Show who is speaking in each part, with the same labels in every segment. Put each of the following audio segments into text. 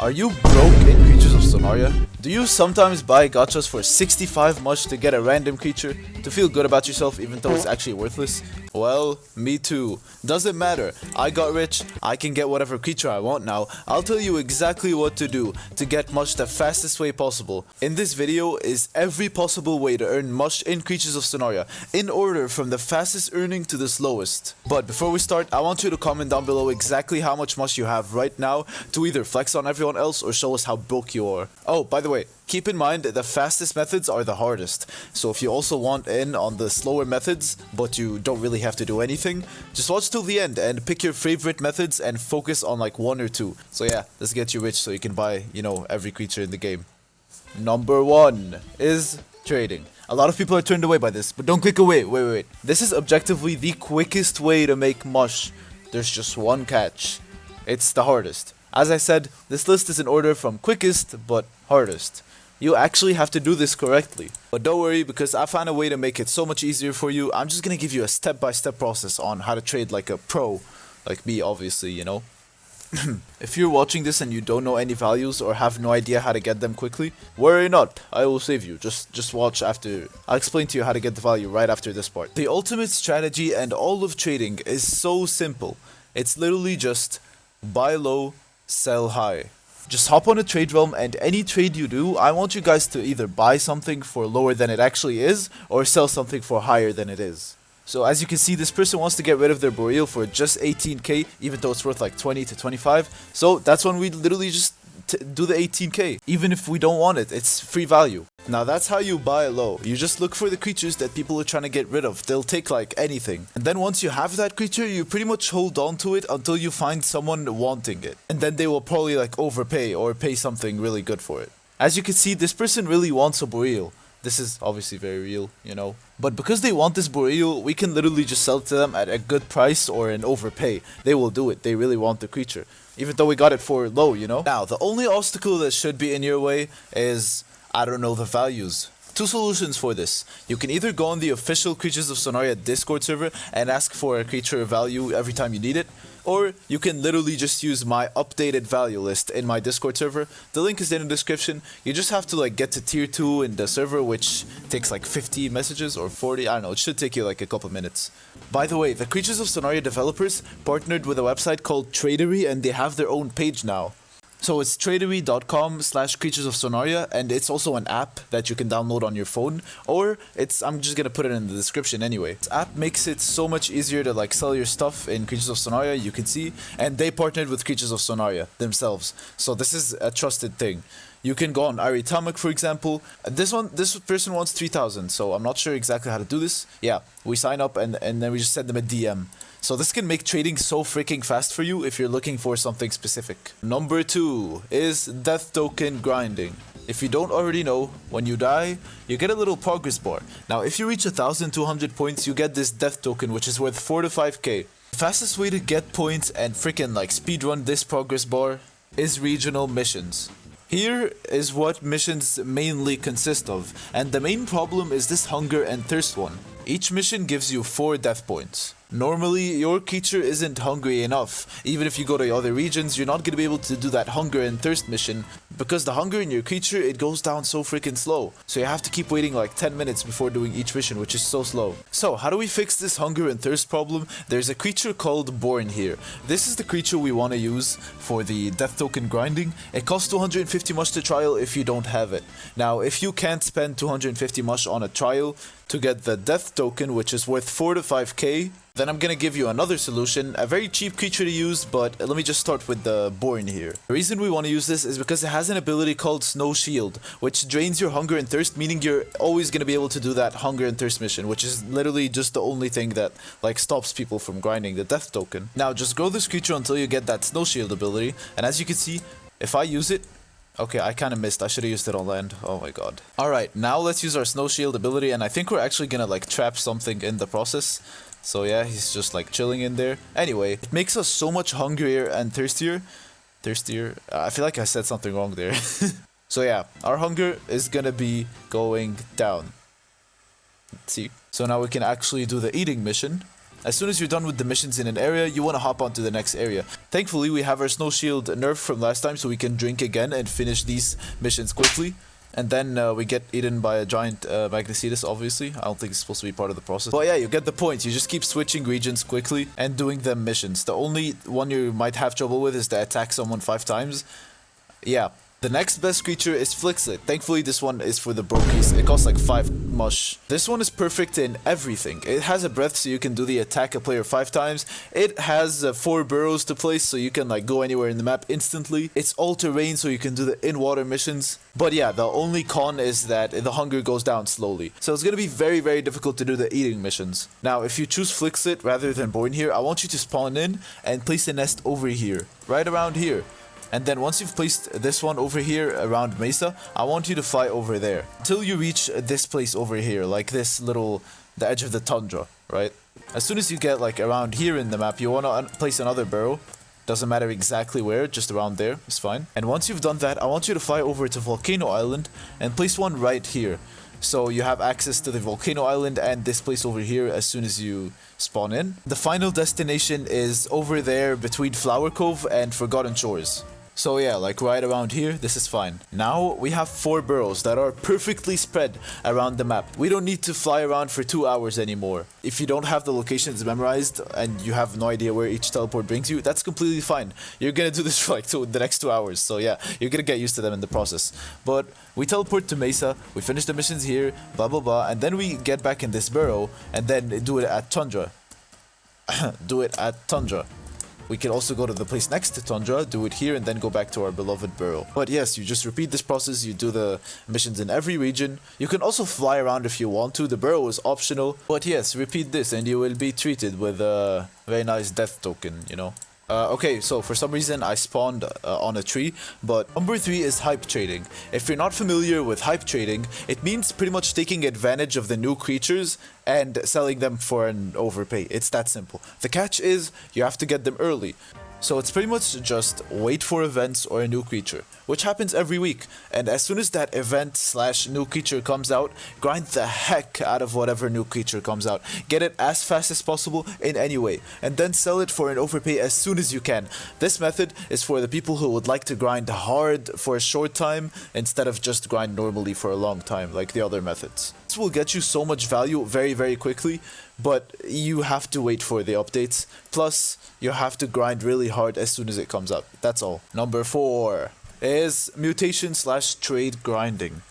Speaker 1: Are you broke in Creatures of Sonaria? Do you sometimes buy gachas for 65 MUSH to get a random creature, to feel good about yourself even though it's actually worthless? Well, me too. Doesn't matter. I got rich, I can get whatever creature I want now. I'll tell you exactly what to do to get MUSH the fastest way possible. In this video is every possible way to earn MUSH in Creatures of Sonaria, in order from the fastest earning to the slowest. But before we start, I want you to comment down below exactly how much MUSH you have right now to either flex on everyone else or show us how broke you are. Oh, by the way, keep in mind the fastest methods are the hardest. So if you also want in on the slower methods, but you don't really have to do anything, just watch till the end and pick your favorite methods and focus on like one or two. So yeah, let's get you rich so you can buy, every creature in the game. Number 1 is trading. A lot of people are turned away by this, but don't click away. Wait. This is objectively the quickest way to make MUSH. There's just one catch. It's the hardest. As I said, this list is in order from quickest but hardest. You actually have to do this correctly. But don't worry, because I found a way to make it so much easier for you. I'm just gonna give you a step-by-step process on how to trade like a pro. Like me, obviously, If you're watching this and you don't know any values or have no idea how to get them quickly, worry not, I will save you. Just watch after. I'll explain to you how to get the value right after this part. The ultimate strategy and all of trading is so simple. It's literally just buy low, sell high. Just hop on a trade realm, and any trade you do, I want you guys to either buy something for lower than it actually is or sell something for higher than it is. So as you can see, this person wants to get rid of their Boreal for just 18k, even though it's worth like 20 to 25. So that's when we literally just do the 18k. Even if we don't want it, it's free value. Now that's how you buy low. You just look for the creatures that people are trying to get rid of. They'll take like anything. And then once you have that creature, you pretty much hold on to it until you find someone wanting it. And then they will probably like overpay or pay something really good for it. As you can see, this person really wants a Boreal. This is obviously very real, But because they want this Boreal, we can literally just sell it to them at a good price or an overpay. They will do it. They really want the creature. Even though we got it for low, Now, the only obstacle that should be in your way is, I don't know, the values. Two solutions for this. You can either go on the official Creatures of Sonaria Discord server and ask for a creature value every time you need it, or you can literally just use my updated value list in my Discord server. The link is in the description. You just have to like get to tier 2 in the server, which takes like 50 messages or 40, I don't know, it should take you like a couple minutes. By the way, the Creatures of Sonaria developers partnered with a website called Tradery, and they have their own page now. So it's tradery.com/Creatures of Sonaria, and it's also an app that you can download on your phone, or I'm just gonna put it in the description anyway. This app makes it so much easier to like sell your stuff in Creatures of Sonaria, you can see, and they partnered with Creatures of Sonaria themselves. So this is a trusted thing. You can go on Aritamak, for example. This person wants 3,000, so I'm not sure exactly how to do this. Yeah, we sign up and then we just send them a DM. So this can make trading so freaking fast for you if you're looking for something specific. Number 2 is death token grinding. If you don't already know, when you die, you get a little progress bar. Now, if you reach 1,200 points, you get this death token, which is worth 4 to 5k. The fastest way to get points and freaking like speedrun this progress bar is regional missions. Here is what missions mainly consist of, and the main problem is this hunger and thirst one. Each mission gives you 4 death points. Normally, your creature isn't hungry enough. Even if you go to other regions, you're not going to be able to do that hunger and thirst mission, because the hunger in your creature, it goes down so freaking slow. So you have to keep waiting like 10 minutes before doing each mission, which is so slow. So how do we fix this hunger and thirst problem? There's a creature called Born here. This is the creature we want to use for the death token grinding. It costs 250 MUSH to trial if you don't have it. Now, if you can't spend 250 MUSH on a trial to get the death token, which is worth 4 to 5k, then I'm gonna give you another solution, a very cheap creature to use, but let me just start with the Born here. The reason we want to use this is because it has an ability called Snow Shield, which drains your hunger and thirst, meaning you're always gonna be able to do that hunger and thirst mission, which is literally just the only thing that like stops people from grinding the death token. Now just grow this creature until you get that Snow Shield ability, and as you can see, if I use it, okay, I kind of missed. I should have used it on land. Oh my god. Alright, now let's use our Snow Shield ability, and I think we're actually gonna like trap something in the process. So yeah, he's just like chilling in there. Anyway, it makes us so much hungrier and thirstier. I feel like I said something wrong there. So yeah, our hunger is gonna be going down. Let's see. So now we can actually do the eating mission. As soon as you're done with the missions in an area, you want to hop on to the next area. Thankfully, we have our snow shield nerfed from last time, so we can drink again and finish these missions quickly. And then we get eaten by a giant Magnecidus, obviously. I don't think it's supposed to be part of the process. But yeah, you get the point. You just keep switching regions quickly and doing them missions. The only one you might have trouble with is to attack someone 5 times. Yeah. The next best creature is Flixlet. Thankfully, this one is for the brokies. It costs like 5 mush. This one is perfect in everything. It has a breath so you can do the attack a player 5 times. It has 4 burrows to place so you can like go anywhere in the map instantly. It's all terrain so you can do the in-water missions. But yeah, the only con is that the hunger goes down slowly. So it's going to be very, very difficult to do the eating missions. Now, if you choose Flixlet rather than Born here, I want you to spawn in and place a nest over here. Right around here. And then once you've placed this one over here around Mesa, I want you to fly over there until you reach this place over here, like this little, the edge of the tundra, right? As soon as you get like around here in the map, you want to place another burrow. Doesn't matter exactly where, just around there, it's fine. And once you've done that, I want you to fly over to Volcano Island and place one right here. So you have access to the Volcano Island and this place over here as soon as you spawn in. The final destination is over there between Flower Cove and Forgotten Shores. So yeah, like right around here, this is fine. Now we have 4 burrows that are perfectly spread around the map. We don't need to fly around for 2 hours anymore. If you don't have the locations memorized and you have no idea where each teleport brings you, that's completely fine. You're gonna do this for like the next 2 hours. So yeah, you're gonna get used to them in the process. But we teleport to Mesa, we finish the missions here, blah blah blah, and then we get back in this burrow and then do it at Tundra. Do it at Tundra. We can also go to the place next to Tundra, do it here, and then go back to our beloved burrow. But yes, you just repeat this process, you do the missions in every region. You can also fly around if you want to, the burrow is optional. But yes, repeat this and you will be treated with a very nice death token, you know. Okay, so for some reason I spawned on a tree, but number 3 is hype trading. If you're not familiar with hype trading, it means pretty much taking advantage of the new creatures and selling them for an overpay. It's that simple. The catch is you have to get them early. So it's pretty much just wait for events or a new creature, which happens every week. And as soon as that event / new creature comes out, grind the heck out of whatever new creature comes out. Get it as fast as possible in any way, and then sell it for an overpay as soon as you can. This method is for the people who would like to grind hard for a short time instead of just grind normally for a long time like the other methods. This will get you so much value very, very quickly, but you have to wait for the updates. Plus, you have to grind really hard as soon as it comes out. That's all. Number 4 is Mutation / Trait Grinding.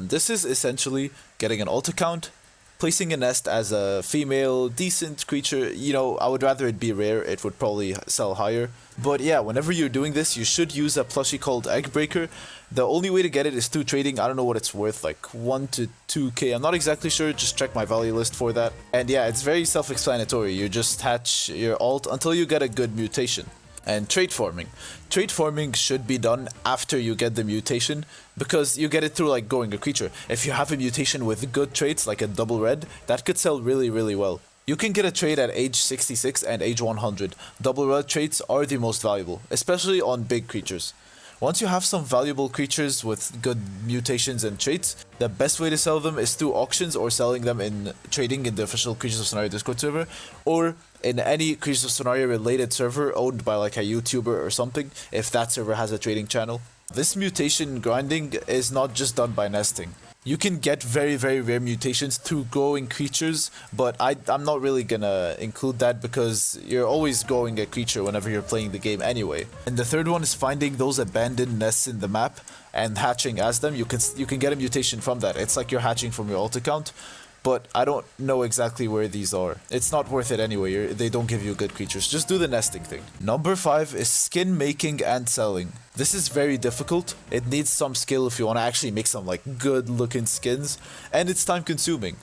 Speaker 1: This is essentially getting an alt account, placing a nest as a female, decent creature. You know, I would rather it be rare, it would probably sell higher. But yeah, whenever you're doing this, you should use a plushie called Eggbreaker. The only way to get it is through trading. I don't know what it's worth, like 1 to 2k. I'm not exactly sure, just check my value list for that. And yeah, it's very self-explanatory. You just hatch your alt until you get a good mutation. And trait farming. Trait farming should be done after you get the mutation, because you get it through like growing a creature. If you have a mutation with good traits, like a double red, that could sell really, really well. You can get a trait at age 66 and age 100. Double red traits are the most valuable, especially on big creatures. Once you have some valuable creatures with good mutations and traits, the best way to sell them is through auctions or selling them in trading in the official Creatures of Sonaria Discord server, or in any Creatures of Sonaria related server owned by like a YouTuber or something, if that server has a trading channel. This mutation grinding is not just done by nesting. You can get very, very rare mutations through growing creatures, but I'm not really gonna include that because you're always growing a creature whenever you're playing the game anyway. And the third one is finding those abandoned nests in the map and hatching as them. You can get a mutation from that. It's like you're hatching from your alt account, but I don't know exactly where these are. It's not worth it anyway, they don't give you good creatures. Just do the nesting thing. Number 5 is skin making and selling. This is very difficult. It needs some skill if you want to actually make some like good looking skins, and it's time consuming.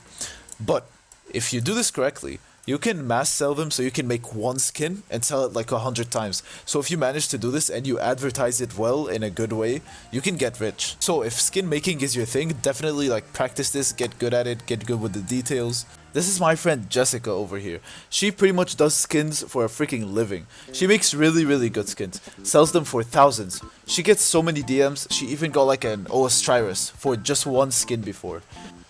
Speaker 1: But if you do this correctly, you can mass sell them so you can make one skin and sell it like 100 times. So if you manage to do this and you advertise it well in a good way, you can get rich. So if skin making is your thing, definitely like practice this, get good at it, get good with the details. This is my friend Jessica over here. She pretty much does skins for a freaking living. She makes really, really good skins. Sells them for thousands. She gets so many DMs, she even got like an Oastriris for just one skin before.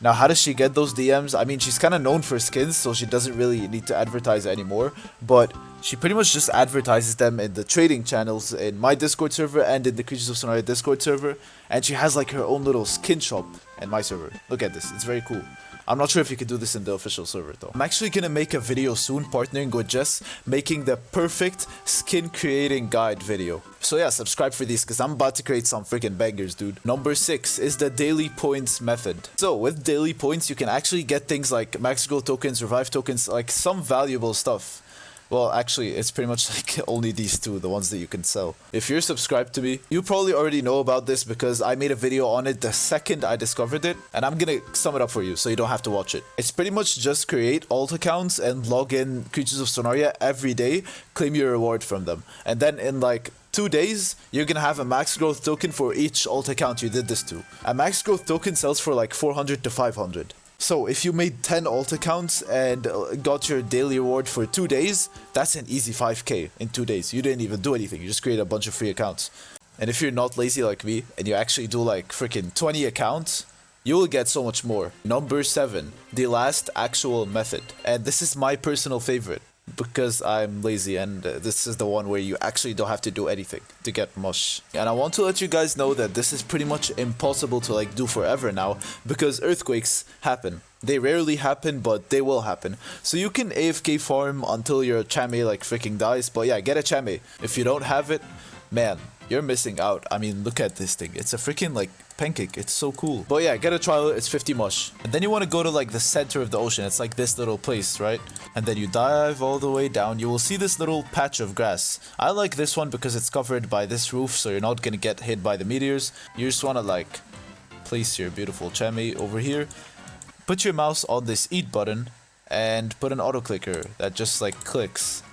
Speaker 1: Now, how does she get those DMs? I mean, she's kind of known for skins, so she doesn't really need to advertise anymore, but she pretty much just advertises them in the trading channels in my Discord server and in the Creatures of Sonaria Discord server, and she has like her own little skin shop in my server. Look at this, it's very cool. I'm not sure if you can do this in the official server though. I'm actually gonna make a video soon partnering with Jess, making the perfect skin creating guide video. So yeah, subscribe for these because I'm about to create some freaking bangers, dude. Number 6 is the daily points method. So with daily points, you can actually get things like max gold tokens, revive tokens, like some valuable stuff. Well, actually, it's pretty much like only these two, the ones that you can sell. If you're subscribed to me, you probably already know about this because I made a video on it the second I discovered it, and I'm gonna sum it up for you so you don't have to watch it. It's pretty much just create alt accounts and log in Creatures of Sonaria every day, claim your reward from them, and then in like 2 days, you're gonna have a max growth token for each alt account you did this to. A max growth token sells for like 400 to 500. So if you made 10 alt accounts and got your daily reward for 2 days, that's an easy 5k in 2 days. You didn't even do anything, you just created a bunch of free accounts. And if you're not lazy like me, and you actually do like freaking 20 accounts, you will get so much more. Number 7, the last actual method. And this is my personal favorite, because I'm lazy, and this is the one where you actually don't have to do anything to get mush. And I want to let you guys know that this is pretty much impossible to like do forever now, because earthquakes happen. They rarely happen, but they will happen. So you can AFK farm until your chame like freaking dies, but yeah, get a chame. If you don't have it, man, you're missing out. I mean, look at this thing. It's a freaking like pancake. It's so cool. But yeah, get a trial. It's 50 mush. And then you want to go to like the center of the ocean. It's like this little place, right? And then you dive all the way down. You will see this little patch of grass. I like this one because it's covered by this roof, so you're not gonna get hit by the meteors. You just want to like place your beautiful chame over here. Put your mouse on this eat button and put an auto clicker that just like clicks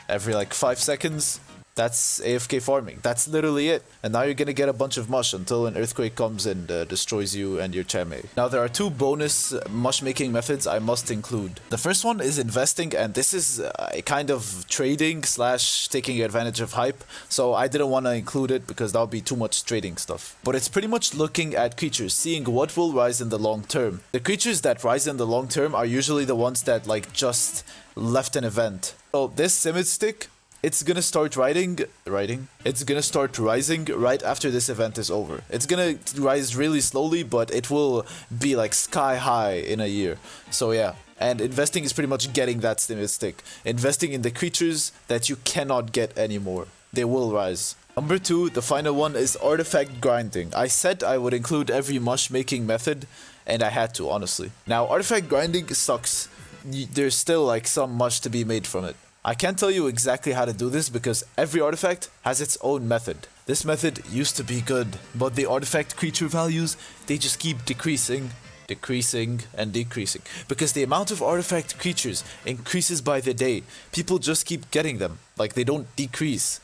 Speaker 1: every like 5 seconds. That's AFK farming. That's literally it. And now you're gonna get a bunch of mush until an earthquake comes and destroys you and your chame. Now there are 2 bonus mush making methods I must include. The first one is investing, and this is a kind of trading slash taking advantage of hype. So I didn't want to include it because that would be too much trading stuff. But it's pretty much looking at creatures, seeing what will rise in the long term. The creatures that rise in the long term are usually the ones that like just left an event. So this Simid stick, it's gonna start it's gonna start rising right after this event is over. It's gonna rise really slowly, but it will be like sky high in a year. So yeah, and investing is pretty much getting that stimulus stick. Investing in the creatures that you cannot get anymore. They will rise. Number 2, the final one, is artifact grinding. I said I would include every mush making method, and I had to, honestly. Now, artifact grinding sucks. There's still like some mush to be made from it. I can't tell you exactly how to do this because every artifact has its own method. This method used to be good, but the artifact creature values, they just keep decreasing and decreasing. Because the amount of artifact creatures increases by the day. People just keep getting them, like they don't decrease.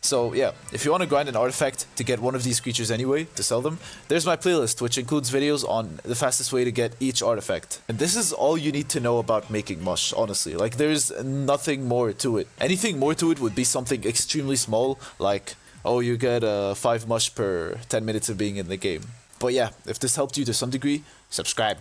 Speaker 1: So yeah, if you want to grind an artifact to get one of these creatures anyway, to sell them, there's my playlist which includes videos on the fastest way to get each artifact. And this is all you need to know about making mush, honestly. Like there's nothing more to it. Anything more to it would be something extremely small, like, oh, you get 5 mush per 10 minutes of being in the game. But yeah, if this helped you to some degree, subscribe.